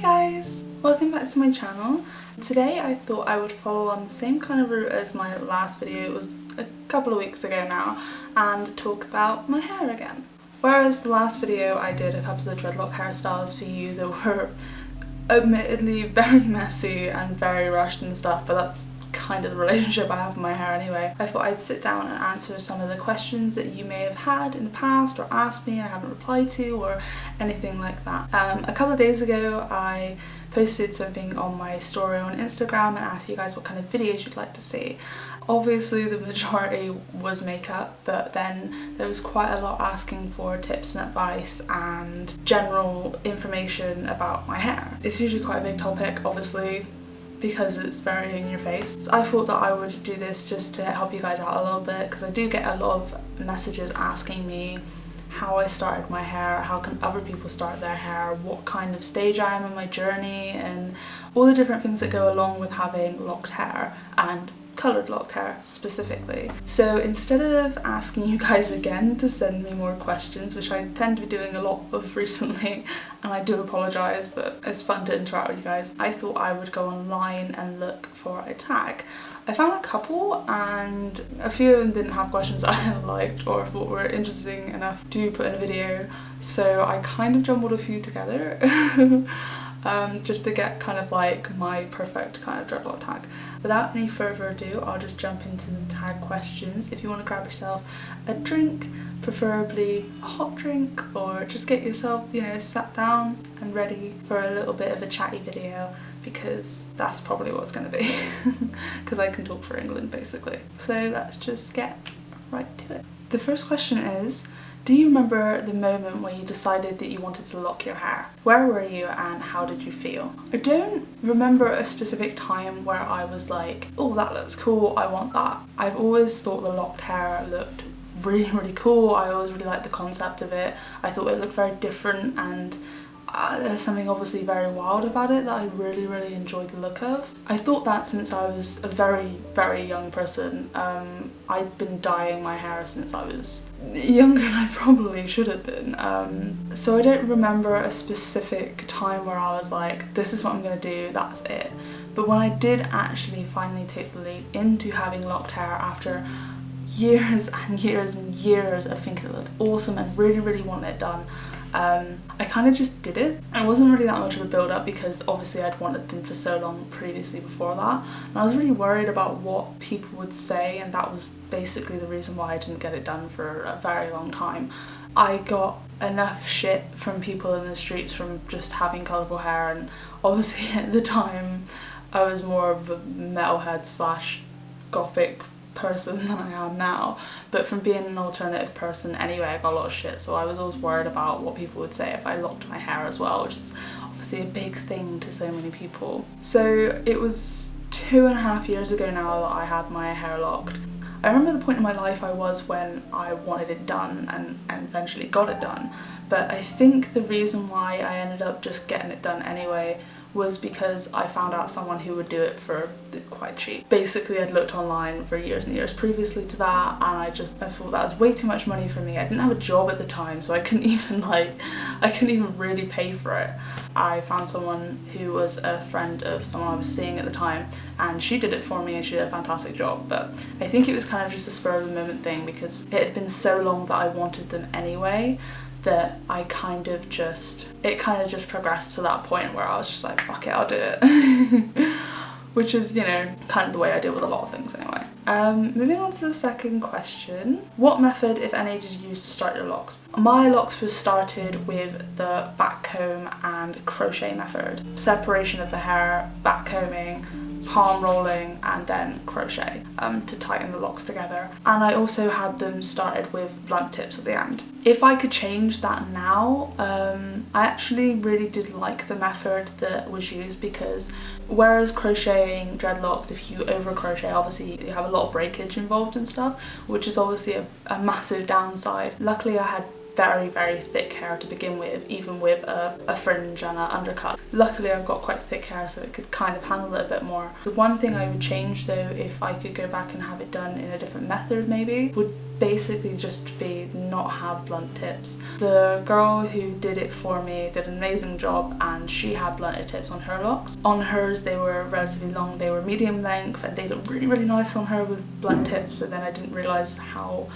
guys! Welcome back to my channel. Today I thought I would follow on the same kind of route as my last video, it was a couple of weeks ago now, and talk about my hair again. Whereas the last video I did a couple of dreadlock hairstyles for you that were admittedly very messy and very rushed and stuff, but that's kind of the relationship I have with my hair anyway. I thought I'd sit down and answer some of the questions that you may have had in the past or asked me and I haven't replied to or anything like that. A couple of days ago I posted something on my story on Instagram and asked you guys what kind of videos you'd like to see. Obviously the majority was makeup, but then there was quite a lot asking for tips and advice and general information about my hair. It's usually quite a big topic, obviously, because it's very in your face. So I thought that I would do this just to help you guys out a little bit, because I do get a lot of messages asking me how I started my hair, how can other people start their hair, what kind of stage I am in my journey, and all the different things that go along with having locked hair and coloured locked hair specifically. So instead of asking you guys again to send me more questions, which I tend to be doing a lot of recently, and I do apologise, but it's fun to interact with you guys, I thought I would go online and look for a tag. I found a couple and a few of them didn't have questions I liked or thought were interesting enough to put in a video, so I kind of jumbled a few together just to get kind of like my perfect kind of dreadlock tag. Without any further ado, I'll just jump into the tag questions. If you want to grab yourself a drink, preferably a hot drink, or just get yourself, you know, sat down and ready for a little bit of a chatty video, because that's probably what it's going to be, because I can talk for England basically. So let's just get right to it. The first question is, do you remember the moment when you decided that you wanted to lock your hair? Where were you and how did you feel? I don't remember a specific time where I was like, oh, that looks cool, I want that. I've always thought the locked hair looked really cool. I always really liked the concept of it. I thought it looked very different, and there's something obviously very wild about it that I really enjoyed the look of. I thought that since I was a very young person. I'd been dyeing my hair since I was younger than I probably should have been. So I don't remember a specific time where I was like, this is what I'm gonna do, that's it. But when I did actually finally take the leap into having locked hair after years and years of thinking it looked awesome and really wanting it done, I kind of just did it. It wasn't really that much of a build up because obviously I'd wanted them for so long previously before that, and I was really worried about what people would say, and that was basically the reason why I didn't get it done for a very long time. I got enough shit from people in the streets from just having colourful hair, and obviously at the time I was more of a metalhead slash gothic person than I am now, but from being an alternative person anyway, I got a lot of shit, so I was always worried about what people would say if I locked my hair as well, which is obviously a big thing to so many people. So it was 2.5 years ago now that I had my hair locked. I remember the point in my life I was when I wanted it done and eventually got it done, but I think the reason why I ended up just getting it done anyway was because I found out someone who would do it for quite cheap. Basically I'd looked online for years and years previously to that, and I thought that was way too much money for me. I didn't have a job at the time, so I couldn't even really pay for it. I found someone who was a friend of someone I was seeing at the time, and she did it for me and she did a fantastic job. But I think it was kind of just a spur of the moment thing because it had been so long that I wanted them anyway, that it kind of just progressed to that point where I was just like, fuck it, I'll do it. Which is, you know, kind of the way I deal with a lot of things anyway. Moving on to the second question. What method, if any, did you use to start your locks? My locks was started with the back comb and crochet method. Separation of the hair, back combing, palm rolling, and then crochet to tighten the locks together. And I also had them started with blunt tips at the end. If I could change that now, I actually really did like the method that was used, because whereas crocheting dreadlocks, if you over crochet, obviously you have a lot of breakage involved and stuff, which is obviously a massive downside. Luckily I had very, very thick hair to begin with, even with a fringe and an undercut. Luckily I've got quite thick hair so it could kind of handle it a bit more. The one thing I would change though, if I could go back and have it done in a different method maybe, would basically just be not have blunt tips. The girl who did it for me did an amazing job, and she had blunted tips on her locks. On hers they were relatively long, they were medium length, and they looked really, really nice on her with blunt tips, but then I didn't realise how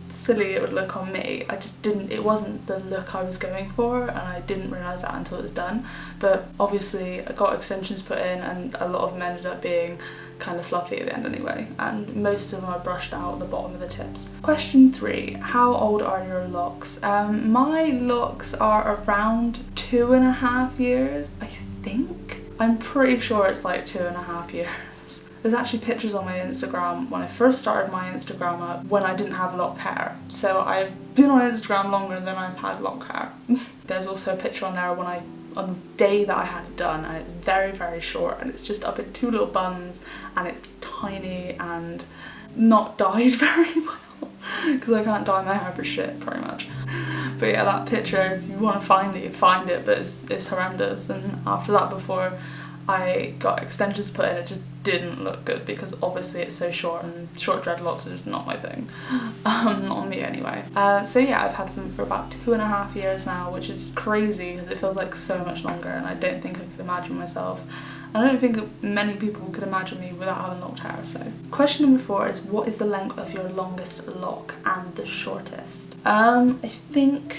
silly it would look on me. It wasn't the look I was going for, and I didn't realise that until it was done. But obviously I got extensions put in, and a lot of them ended up being kind of fluffy at the end anyway, and most of them I brushed out the bottom of the tips. Question 3, how old are your locks? My locks are around 2.5 years, I think. I'm pretty sure it's like 2.5 years. There's actually pictures on my Instagram when I first started my Instagram up when I didn't have locked hair. So I've been on Instagram longer than I've had locked hair. There's also a picture on there on the day that I had it done, and it's very, very short, and it's just up in 2 little buns, and it's tiny and not dyed very well because I can't dye my hair for shit pretty much. But yeah, that picture, if you want to find it, you find it, but it's horrendous. And after that, before I got extensions put in, it just didn't look good because obviously it's so short, and short dreadlocks is not my thing. Not on me anyway. So yeah, I've had them for about 2.5 years now, which is crazy because it feels like so much longer, and I don't think I could imagine myself. I don't think many people could imagine me without having locked hair. So question number 4 is, what is the length of your longest lock and the shortest? I think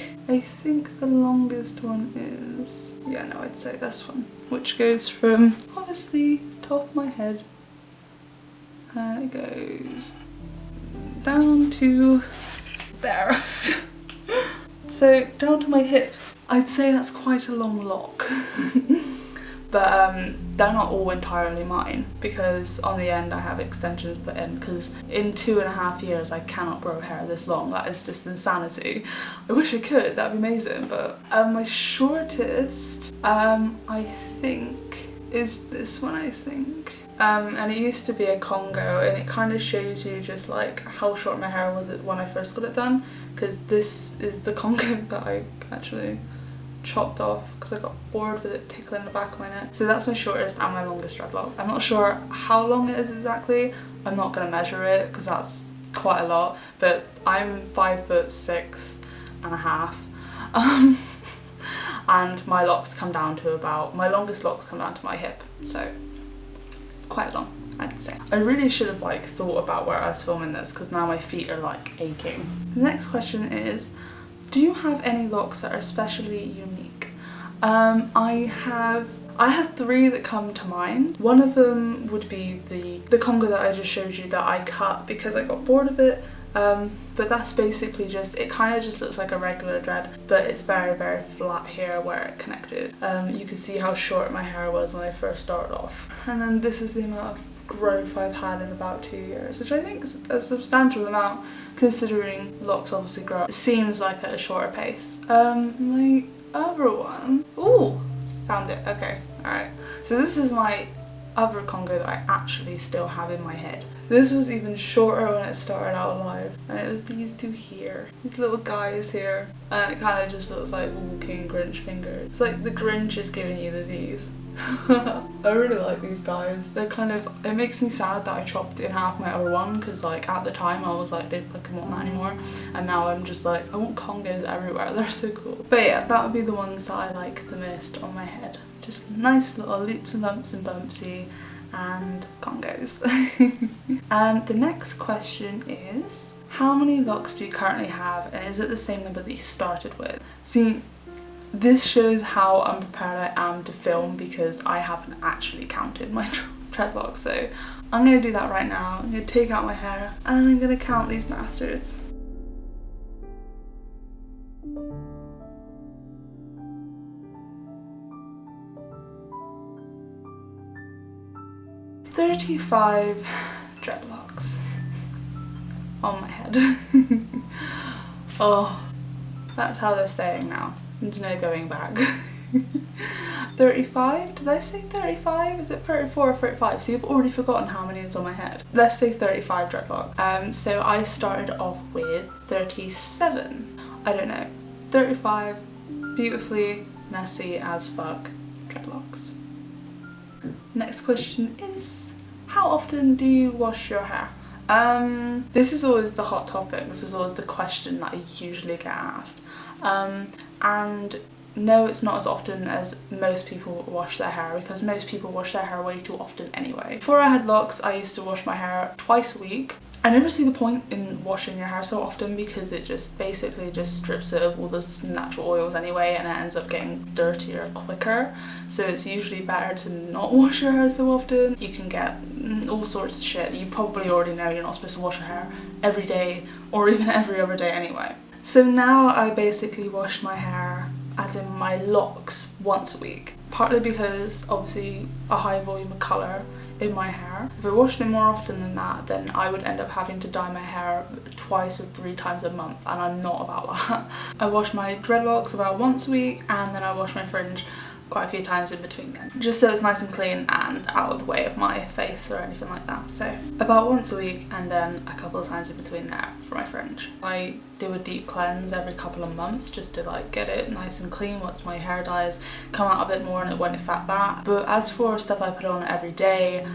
the longest one is, yeah, no, I'd say this one, which goes from obviously top of my head, and it goes down to there. So down to my hip. I'd say that's quite a long lock. But they're not all entirely mine, because on the end I have extensions put in, because in 2.5 years I cannot grow hair this long. That is just insanity. I wish I could, that'd be amazing. But my shortest, I think, is this one, I think. And it used to be a Congo, and it kind of shows you just like how short my hair was when I first got it done, because this is the Congo that I actually chopped off because I got bored with it tickling the back of my neck. So that's my shortest and my longest dreadlock. I'm not sure how long it is exactly. I'm not going to measure it because that's quite a lot, but I'm 5'6.5". And my locks come down to my longest locks come down to my hip, so it's quite long, I'd say. I really should have like thought about where I was filming this, because now my feet are like aching. The next question is, do you have any locks that are especially unique? I have 3 that come to mind. One of them would be the Congo that I just showed you that I cut because I got bored of it. But that's basically just, it kind of just looks like a regular dread, but it's very, very flat here where it connected. You can see how short my hair was when I first started off. And then this is the amount of growth I've had in about 2 years, which I think is a substantial amount considering locks obviously grow. It seems like at a shorter pace. My other one, ooh, found it, okay, alright. So this is my other Congo that I actually still have in my head. This was even shorter when it started out live, and it was these 2 here, these little guys here, and it kind of just looks like walking Grinch fingers. It's like the Grinch is giving you the V's. I really like these guys. They're kind of, it makes me sad that I chopped in half my other one, because like at the time I was like, I don't want that anymore, and now I'm just like, I want Congos everywhere, they're so cool. But yeah, that would be the ones that I like the most on my head. Just nice little loops and lumps and bumpsy and Congos. The next question is, how many locks do you currently have, and is it the same number that you started with? See, this shows how unprepared I am to film, because I haven't actually counted my dreadlocks, so I'm going to do that right now. I'm going to take out my hair and I'm going to count these bastards. "35 dreadlocks on my head." Oh, that's how they're staying now. There's no going back. 35? Did I say 35? Is it 34 or 35? So you've already forgotten how many is on my head. Let's say 35 dreadlocks. So I started off with 37. I don't know, 35, beautifully messy as fuck dreadlocks. Next question is, how often do you wash your hair? This is always the hot topic, this is always the question that I usually get asked. And no, it's not as often as most people wash their hair, because most people wash their hair way too often anyway. Before I had locks, I used to wash my hair twice a week. I never see the point in washing your hair so often because it just basically just strips it of all those natural oils anyway, and it ends up getting dirtier quicker. So it's usually better to not wash your hair so often. You can get all sorts of shit. You probably already know you're not supposed to wash your hair every day or even every other day anyway. So now I basically wash my hair, as in my locks, once a week. Partly because obviously a high volume of colour in my hair. If I washed it more often than that, then I would end up having to dye my hair 2 or 3 times a month, and I'm not about that. I wash my dreadlocks about once a week, and then I wash my fringe quite a few times in between then, just so it's nice and clean and out of the way of my face or anything like that. So about once a week, and then a couple of times in between there for my fringe. I do a deep cleanse every couple of months just to like get it nice and clean once my hair dyes come out a bit more and it won't affect that. But as for stuff I put on every day,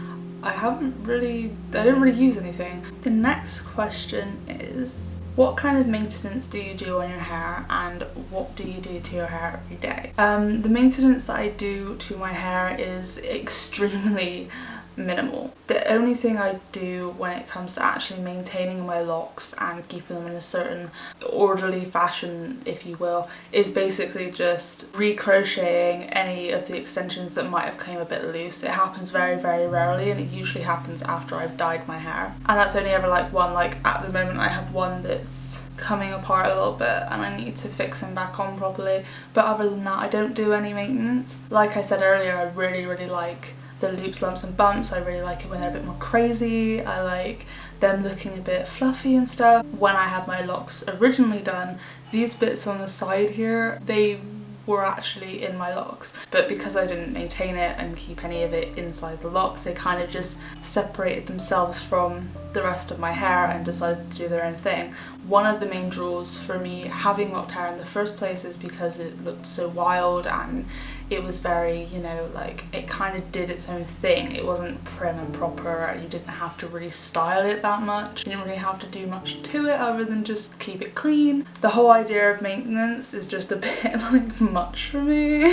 I didn't really use anything. The next question is, what kind of maintenance do you do on your hair, and what do you do to your hair every day? The maintenance that I do to my hair is extremely minimal. The only thing I do when it comes to actually maintaining my locks and keeping them in a certain orderly fashion, if you will, is basically just recrocheting any of the extensions that might have come a bit loose. It happens very, very rarely, and it usually happens after I've dyed my hair. And that's only ever like one, like at the moment I have one that's coming apart a little bit and I need to fix him back on properly. But other than that, I don't do any maintenance. Like I said earlier, I really, really like the loops, lumps and bumps. I really like it when they're a bit more crazy. I like them looking a bit fluffy and stuff. When I had my locks originally done, these bits on the side here, they were actually in my locks, but because I didn't maintain it and keep any of it inside the locks, they kind of just separated themselves from the rest of my hair and decided to do their own thing. One of the main draws for me having locked hair in the first place is because it looked so wild and it was very, you know, like it kind of did its own thing. It wasn't prim and proper. You didn't have to really style it that much. You didn't really have to do much to it other than just keep it clean. The whole idea of maintenance is just a bit like much for me.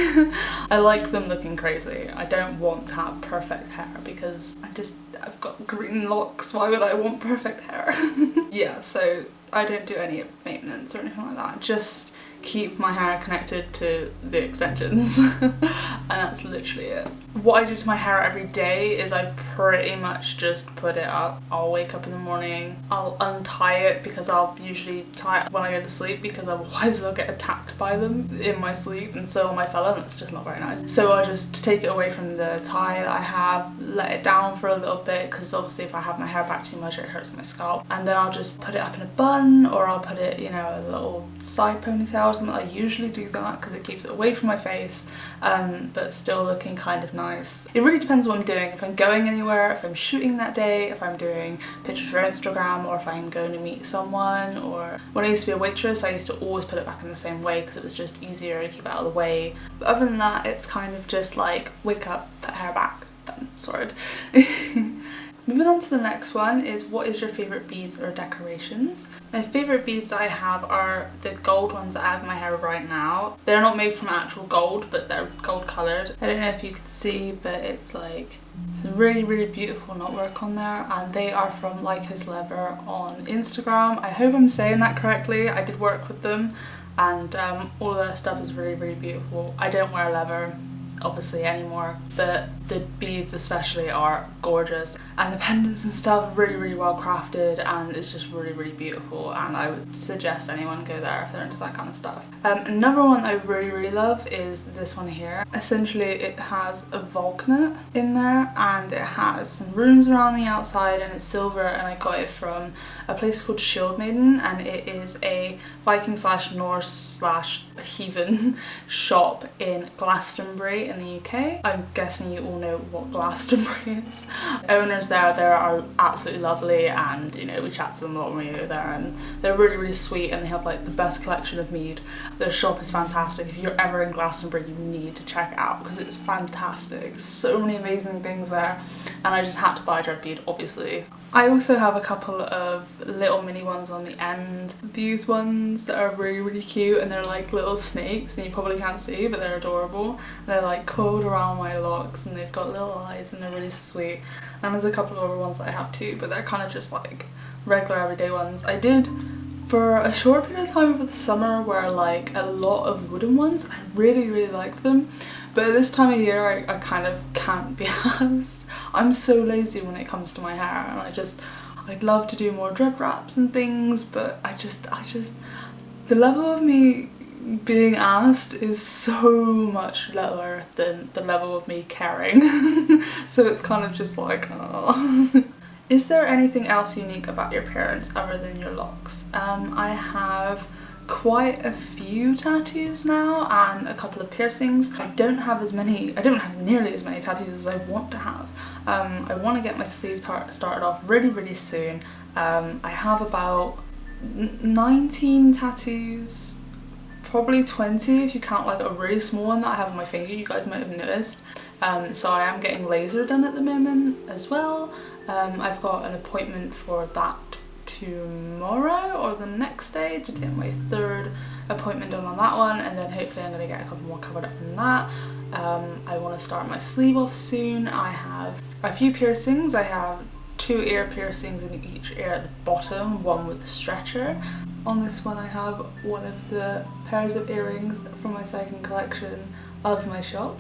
I like them looking crazy. I don't want to have perfect hair because I've got green locks. Why would I want perfect hair? Yeah, so I don't do any maintenance or anything like that. Just keep my hair connected to the extensions and that's literally it. What I do to my hair every day is I pretty much just put it up. I'll wake up in the morning, I'll untie it because I'll usually tie it when I go to sleep because otherwise I'll get attacked by them in my sleep, and so will my fella, and it's just not very nice. So I'll just take it away from the tie that I have, let it down for a little bit because obviously if I have my hair back too much it hurts my scalp, and then I'll just put it up in a bun, or I'll put it, you know, a little side ponytail or something. I usually do that because it keeps it away from my face but still looking kind of nice. It really depends what I'm doing. If I'm going anywhere, if I'm shooting that day, if I'm doing pictures for Instagram, or if I'm going to meet someone. Or when I used to be a waitress, I used to always put it back in the same way because it was just easier to keep it out of the way. But other than that, it's kind of just like wake up, put hair back, done, sorted. Moving on to the next one is, what is your favourite beads or decorations? My favourite beads I have are the gold ones that I have in my hair right now. They're not made from actual gold, but they're gold coloured. I don't know if you can see, but it's like some really, really beautiful knotwork on there, and they are from Lybcraft Leather on Instagram. I hope I'm saying that correctly. I did work with them, and all of their stuff is really, really beautiful. I don't wear leather obviously anymore, but the beads especially are gorgeous, and the pendants and stuff really, really well crafted, and it's just really, really beautiful, and I would suggest anyone go there if they're into that kind of stuff. Another one I really, really love is this one here. Essentially it has a volcanet in there and it has some runes around the outside, and it's silver, and I got it from a place called Shield Maiden, and it is a Viking / Norse / heathen shop in Glastonbury Glastonbury in the UK. I'm guessing you all know what Glastonbury is. Owners there are absolutely lovely, and you know, we chat to them a lot when we go there, and they're really, really sweet, and they have like the best collection of mead. Their shop is fantastic. If you're ever in Glastonbury, you need to check it out because it's fantastic. So many amazing things there, and I just had to buy Dread bead, obviously. I also have a couple of little mini ones on the end. These ones that are really, really cute, and they're like little snakes, and you probably can't see, but they're adorable. And they're like coiled around my locks, and they've got little eyes, and they're really sweet. And there's a couple of other ones that I have too, but they're kind of just like regular everyday ones. I did for a short period of time over the summer wear like a lot of wooden ones. I really, really liked them. But at this time of year, I kind of can't be asked. I'm so lazy when it comes to my hair, and I'd love to do more dread wraps and things, but I just, the level of me being asked is so much lower than the level of me caring. So it's kind of just like, oh. Is there anything else unique about your appearance other than your locks? I have quite a few tattoos now and a couple of piercings. I don't have nearly as many tattoos as I want to have. I want to get my sleeve started off really, really soon. I have about 19 tattoos, probably 20 if you count like a really small one that I have on my finger. You guys might have noticed. So I am getting laser done at the moment as well. I've got an appointment for that tomorrow or the next day to get my 3rd appointment done on that one, and then hopefully I'm going to get a couple more covered up from that. I want to start my sleeve off soon. I have a few piercings. I have 2 ear piercings in each ear at the bottom, one with a stretcher. On this one I have one of the pairs of earrings from my 2nd collection of my shop.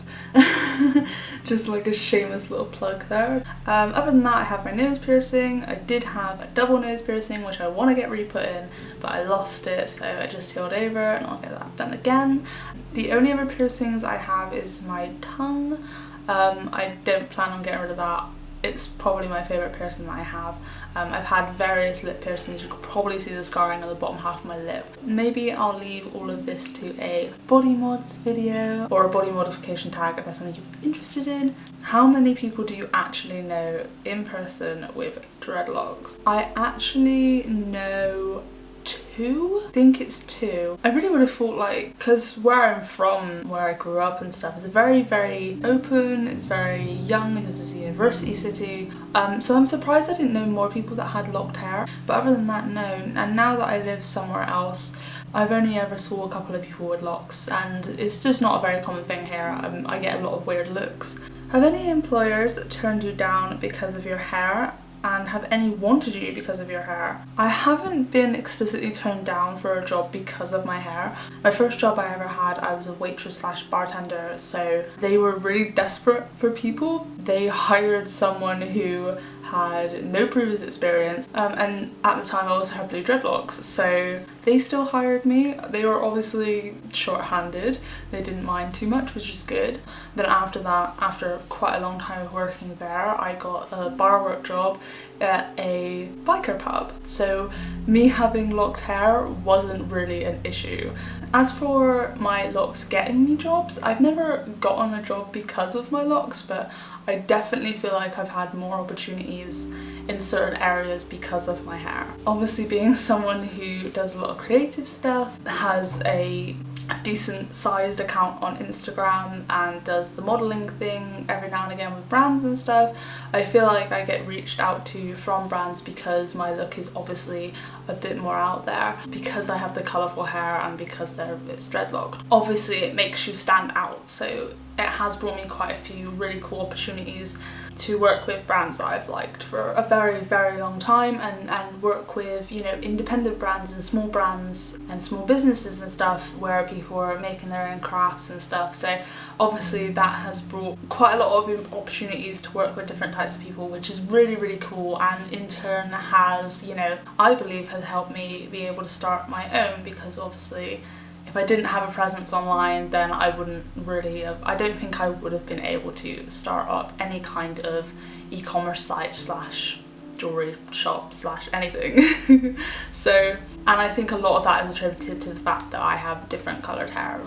Just like a shameless little plug there. Other than that, I have my nose piercing. I did have a double nose piercing which I want to get re-put in, but I lost it, so I just healed over and I'll get that done again. The only other piercings I have is my tongue. I don't plan on getting rid of that. It's probably my favourite piercing that I have. I've had various lip piercings. You could probably see the scarring on the bottom half of my lip. Maybe I'll leave all of this to a body mods video or a body modification tag if that's something you're interested in. How many people do you actually know in person with dreadlocks? I actually know 2? I think it's 2. I really would have thought, like, because where I'm from, where I grew up and stuff, is very, very open, it's very young because it's a university city, so I'm surprised I didn't know more people that had locked hair, but other than that, no. And now that I live somewhere else, I've only ever saw a couple of people with locks, and it's just not a very common thing here. I get a lot of weird looks. Have any employers turned you down because of your hair? And have any wanted you because of your hair? I haven't been explicitly turned down for a job because of my hair. My first job I ever had, I was a waitress slash bartender, so they were really desperate for people. They hired someone who had no previous experience, and at the time I also had blue dreadlocks, so they still hired me. They were obviously short-handed, they didn't mind too much, which is good. Then after that, after quite a long time of working there, I got a bar work job at a biker pub, so me having locked hair wasn't really an issue. As for my locks getting me jobs, I've never gotten a job because of my locks, but I definitely feel like I've had more opportunities in certain areas because of my hair. Obviously, being someone who does a lot of creative stuff, has a decent sized account on Instagram and does the modelling thing every now and again with brands and stuff, I feel like I get reached out to from brands because my look is obviously a bit more out there, because I have the colourful hair and because it's dreadlocked. Obviously it makes you stand out, so it has brought me quite a few really cool opportunities to work with brands that I've liked for a very, very long time, and work with, you know, independent brands and small businesses and stuff where people are making their own crafts and stuff. So obviously that has brought quite a lot of opportunities to work with different types of people, which is really, really cool, and in turn has, you know, I believe has helped me be able to start my own, because obviously if I didn't have a presence online, then I I don't think I would have been able to start up any kind of e-commerce site slash jewellery shop slash anything. So, and I think a lot of that is attributed to the fact that I have different coloured hair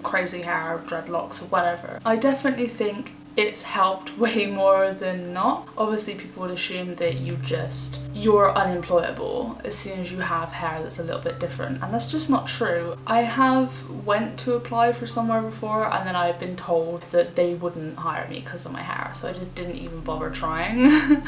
crazy hair, dreadlocks or whatever. I definitely think it's helped way more than not. Obviously people would assume that you're unemployable as soon as you have hair that's a little bit different, and that's just not true. I have went to apply for somewhere before and then I've been told that they wouldn't hire me because of my hair, so I just didn't even bother trying.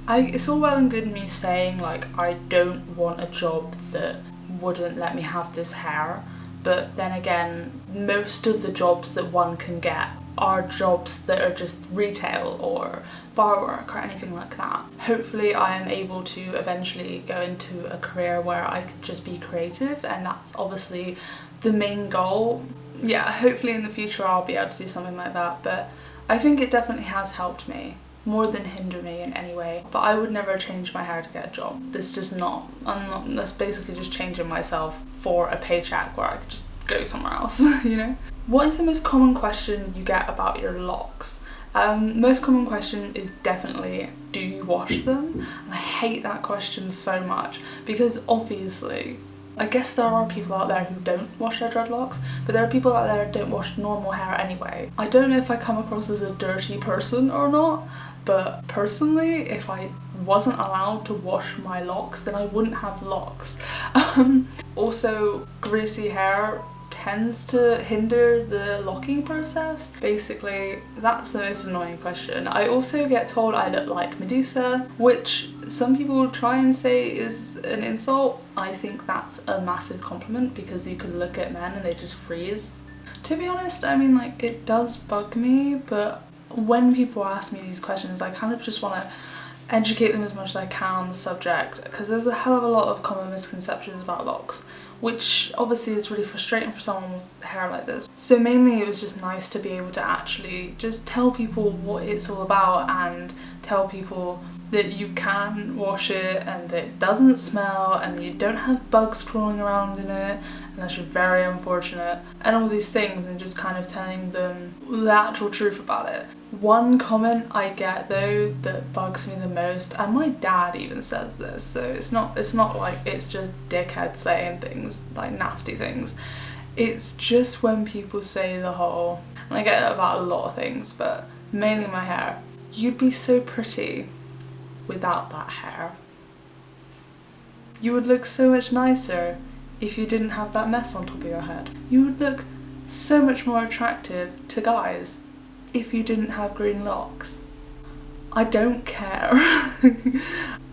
It's all well and good me saying like I don't want a job that wouldn't let me have this hair, but then again most of the jobs that one can get are jobs that are just retail or bar work or anything like that. Hopefully I am able to eventually go into a career where I could just be creative, and that's obviously the main goal. Yeah, hopefully in the future I'll be able to do something like that, but I think it definitely has helped me more than hinder me in any way. But I would never change my hair to get a job. That's basically just changing myself for a paycheck where I could just go somewhere else, you know? What is the most common question you get about your locks? Most common question is definitely, do you wash them? And I hate that question so much because obviously, I guess there are people out there who don't wash their dreadlocks, but there are people out there who don't wash normal hair anyway. I don't know if I come across as a dirty person or not, but personally, if I wasn't allowed to wash my locks, then I wouldn't have locks. Also, greasy hair tends to hinder the locking process. Basically, that's the most annoying question. I also get told I look like Medusa, which some people try and say is an insult. I think that's a massive compliment because you can look at men and they just freeze. To be honest, I mean, like, it does bug me, but when people ask me these questions, I kind of just want to educate them as much as I can on the subject, because there's a hell of a lot of common misconceptions about locks, which obviously is really frustrating for someone with hair like this. So mainly it was just nice to be able to actually just tell people what it's all about and tell people that you can wash it and that it doesn't smell and that you don't have bugs crawling around in it, and that's just very unfortunate, and all these things, and just kind of telling them the actual truth about it. One comment I get though that bugs me the most, and my dad even says this, so it's not like it's just dickheads saying things, like nasty things. It's just when people say the whole, and I get it about a lot of things, but mainly my hair, you'd be so pretty without that hair. You would look so much nicer if you didn't have that mess on top of your head. You would look so much more attractive to guys if you didn't have green locks. I don't care.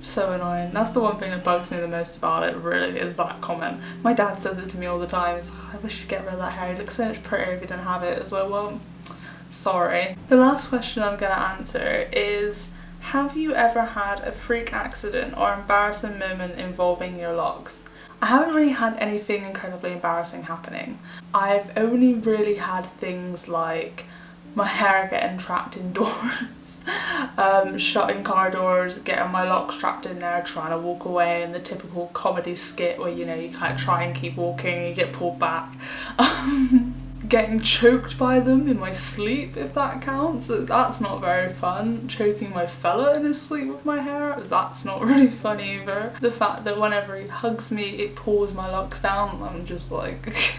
So annoying. That's the one thing that bugs me the most about it, really, is that comment. My dad says it to me all the time. He's like, I wish you'd get rid of that hair. You look so much prettier if you didn't have it. It's like, well, sorry. The last question I'm gonna answer is, have you ever had a freak accident or embarrassing moment involving your locks? I haven't really had anything incredibly embarrassing happening. I've only really had things like my hair getting trapped indoors, shutting car doors, getting my locks trapped in there, trying to walk away, and the typical comedy skit where, you know, you kind of try and keep walking and you get pulled back. Getting choked by them in my sleep, if that counts. That's not very fun. Choking my fella in his sleep with my hair, that's not really fun either. The fact that whenever he hugs me, it pulls my locks down, I'm just like...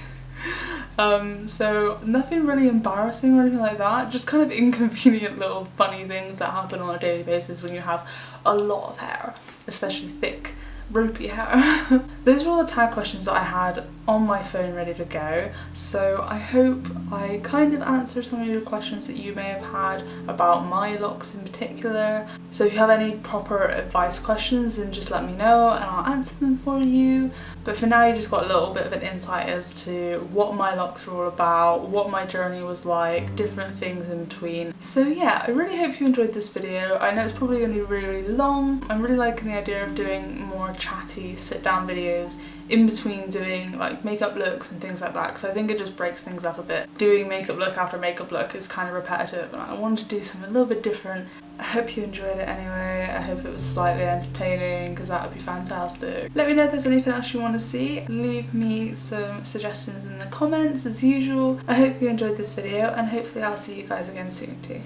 So nothing really embarrassing or anything like that, just kind of inconvenient little funny things that happen on a daily basis when you have a lot of hair, especially thick, ropey hair. Those are all the tag questions that I had on my phone ready to go, so I hope I kind of answered some of your questions that you may have had about my locks in particular. So if you have any proper advice questions, then just let me know and I'll answer them for you. But for now you just got a little bit of an insight as to what my locks are all about, what my journey was like, different things in between. So yeah, I really hope you enjoyed this video. I know it's probably going to be really, really long. I'm really liking the idea of doing more chatty sit down videos in between doing like makeup looks and things like that, because I think it just breaks things up a bit. Doing makeup look after makeup look is kind of repetitive and I wanted to do something a little bit different. I hope you enjoyed it anyway. I hope it was slightly entertaining, because that would be fantastic. Let me know if there's anything else you want to see. Leave me some suggestions in the comments as usual. I hope you enjoyed this video and hopefully I'll see you guys again soon too.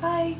Bye!